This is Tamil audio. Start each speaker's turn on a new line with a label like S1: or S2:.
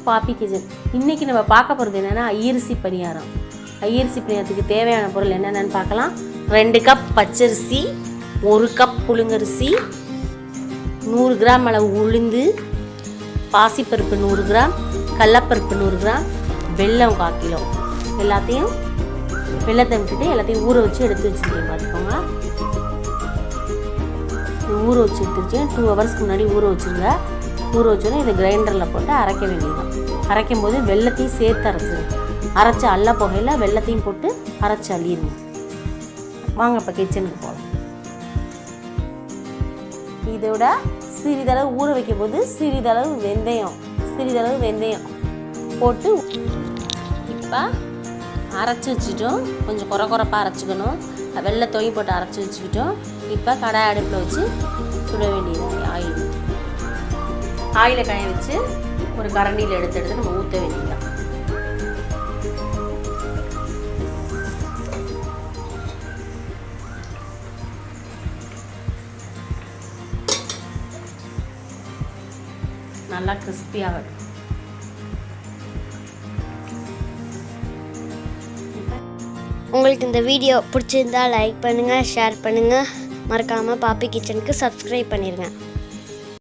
S1: பாப்பி கிச்சன். இன்றைக்கி நம்ம பார்க்க போகிறது என்னென்னா ஐயரிசி பணியாரம். ஐயரிசி பணியாரத்துக்கு தேவையான பொருள் என்னென்னு பார்க்கலாம். 2 கப் பச்சரிசி, 1 கப் புழுங்கரிசி, 100 கிராம் அளவு உளுந்து, பாசிப்பருப்பு 100 கிராம், கடலப்பருப்பு 100 கிராம், வெல்லம் 1/4 கிலோ. எல்லாத்தையும் வெள்ளத்தை விட்டுட்டு எல்லாத்தையும் ஊற வச்சு எடுத்து வச்சுருக்கேன். பார்த்துக்கோங்க, ஊற வச்சு எடுத்துருச்சேன். 2 ஹவர்ஸ்க்கு முன்னாடி ஊற வச்சுருங்க. ஊற வச்சோன்னா இதை கிரைண்டரில் போட்டு அரைக்க வேண்டியதுதான். அரைக்கும் போது வெள்ளத்தையும் சேர்த்து அரைச்சி அள்ள புகையில் வெள்ளத்தையும் போட்டு அரைச்சி அள்ளிடுங்க. வாங்க இப்போ கிச்சனுக்கு போகலாம். இதோட சிறிதளவு ஊற வைக்கும் போது சிறிதளவு வெந்தயம் போட்டு இப்போ அரைச்சி வச்சுட்டோம். கொஞ்சம் குறப்பாக அரைச்சிக்கணும். வெள்ளத்தையும் போட்டு அரைச்சி வச்சுக்கிட்டோம். இப்போ கடாய் அடுப்பில் வச்சு சுட வேண்டியது. ஆயிலை காய வச்சு ஒரு கரண்டியில் எடுத்து நம்ம ஊற்ற வேண்டியதுதான். நல்லா கிறிஸ்பியாகட்டும்.
S2: உங்களுக்கு இந்த வீடியோ பிடிச்சிருந்தா லைக் பண்ணுங்கள், ஷேர் பண்ணுங்கள். மறக்காமல் பாப்பி கிச்சனுக்கு சப்ஸ்கிரைப் பண்ணிடுங்க.